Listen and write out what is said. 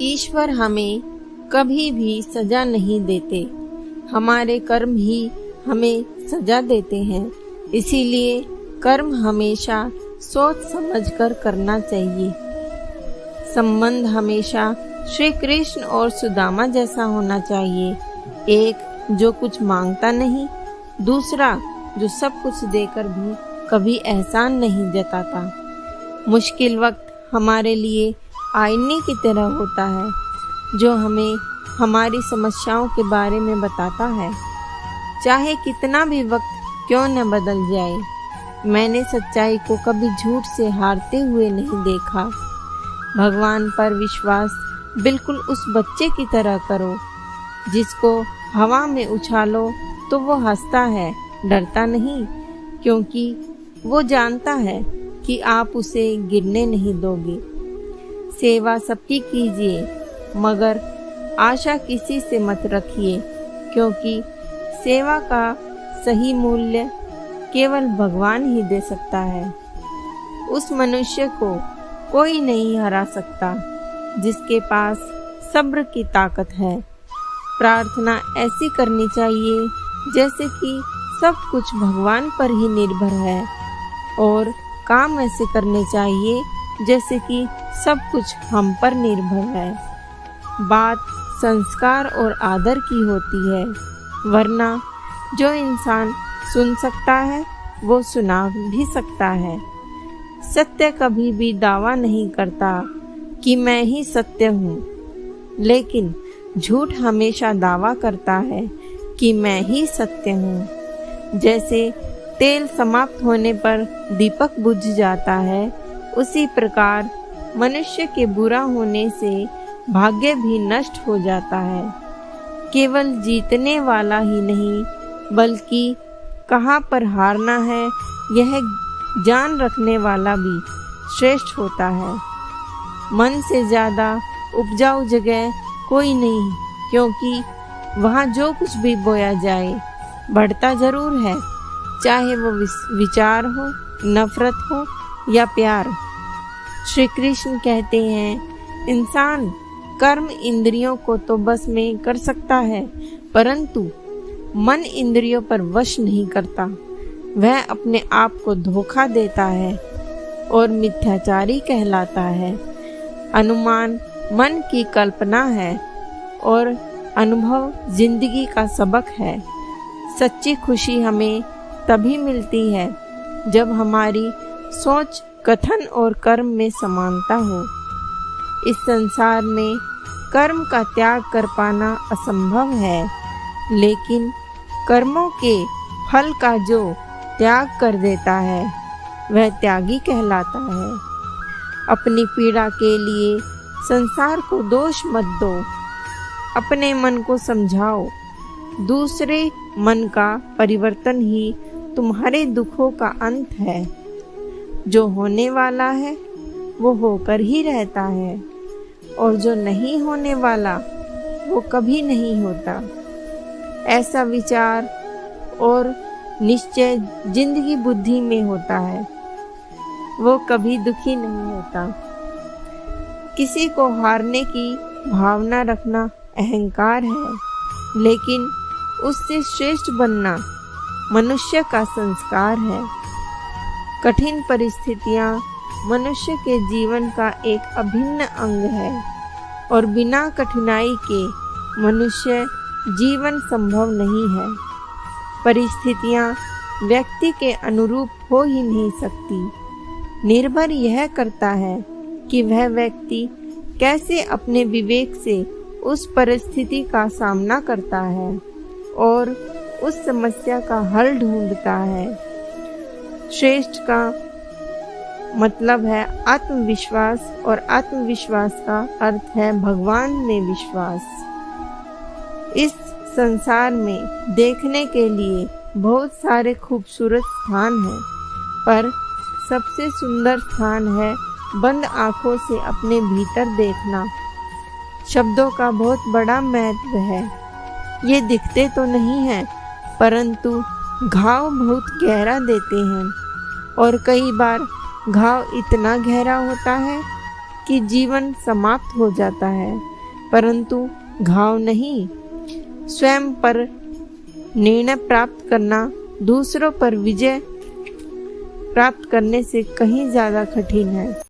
ईश्वर हमें कभी भी सजा नहीं देते, हमारे कर्म ही हमें सजा देते हैं। इसीलिए कर्म हमेशा सोच समझकर करना चाहिए। संबंध हमेशा श्री कृष्ण और सुदामा जैसा होना चाहिए। एक जो कुछ मांगता नहीं, दूसरा जो सब कुछ देकर भी कभी एहसान नहीं जताता। मुश्किल वक्त हमारे लिए आईने की तरह होता है, जो हमें हमारी समस्याओं के बारे में बताता है। चाहे कितना भी वक्त क्यों न बदल जाए, मैंने सच्चाई को कभी झूठ से हारते हुए नहीं देखा। भगवान पर विश्वास बिल्कुल उस बच्चे की तरह करो, जिसको हवा में उछालो तो वो हंसता है, डरता नहीं, क्योंकि वो जानता है कि आप उसे गिरने नहीं दोगे। सेवा सबकी कीजिए, मगर आशा किसी से मत रखिए, क्योंकि सेवा का सही मूल्य केवल भगवान ही दे सकता है। उस मनुष्य को कोई नहीं हरा सकता जिसके पास सब्र की ताकत है। प्रार्थना ऐसी करनी चाहिए जैसे कि सब कुछ भगवान पर ही निर्भर है, और काम ऐसे करने चाहिए जैसे कि सब कुछ हम पर निर्भर है। बात संस्कार और आदर की होती है, वरना जो इंसान सुन सकता है वो सुना भी सकता है। सत्य कभी भी दावा नहीं करता कि मैं ही सत्य हूँ, लेकिन झूठ हमेशा दावा करता है कि मैं ही सत्य हूँ। जैसे तेल समाप्त होने पर दीपक बुझ जाता है, उसी प्रकार मनुष्य के बुरा होने से भाग्य भी नष्ट हो जाता है। केवल जीतने वाला ही नहीं, बल्कि कहाँ पर हारना है यह जान रखने वाला भी श्रेष्ठ होता है। मन से ज्यादा उपजाऊ जगह कोई नहीं, क्योंकि वहाँ जो कुछ भी बोया जाए बढ़ता जरूर है, चाहे वो विचार हो, नफरत हो या प्यार। श्री कृष्ण कहते हैं, इंसान कर्म इंद्रियों को तो बस में कर सकता है, परंतु मन इंद्रियों पर वश नहीं करता। वह अपने आप को धोखा देता है और मिथ्याचारी कहलाता है। अनुमान मन की कल्पना है और अनुभव जिंदगी का सबक है। सच्ची खुशी हमें तभी मिलती है जब हमारी सोच, कथन और कर्म में समानता हो। इस संसार में कर्म का त्याग कर पाना असंभव है, लेकिन कर्मों के फल का जो त्याग कर देता है वह त्यागी कहलाता है। अपनी पीड़ा के लिए संसार को दोष मत दो, अपने मन को समझाओ। दूसरे मन का परिवर्तन ही तुम्हारे दुखों का अंत है। जो होने वाला है वो होकर ही रहता है, और जो नहीं होने वाला वो कभी नहीं होता। ऐसा विचार और निश्चय जिंदगी बुद्धि में होता है, वो कभी दुखी नहीं होता। किसी को हारने की भावना रखना अहंकार है, लेकिन उससे श्रेष्ठ बनना मनुष्य का संस्कार है। कठिन परिस्थितियां मनुष्य के जीवन का एक अभिन्न अंग है, और बिना कठिनाई के मनुष्य जीवन संभव नहीं है। परिस्थितियां व्यक्ति के अनुरूप हो ही नहीं सकती। निर्भर यह करता है कि वह व्यक्ति कैसे अपने विवेक से उस परिस्थिति का सामना करता है और उस समस्या का हल ढूंढता है। श्रेष्ठ का मतलब है आत्मविश्वास, और आत्मविश्वास का अर्थ है भगवान में विश्वास। इस संसार में देखने के लिए बहुत सारे खूबसूरत स्थान हैं, पर सबसे सुंदर स्थान है बंद आंखों से अपने भीतर देखना। शब्दों का बहुत बड़ा महत्व है। ये दिखते तो नहीं हैं, परंतु घाव बहुत गहरा देते हैं, और कई बार घाव इतना गहरा होता है कि जीवन समाप्त हो जाता है। परंतु घाव नहीं। स्वयं पर निर्णय प्राप्त करना दूसरों पर विजय प्राप्त करने से कहीं ज्यादा कठिन है।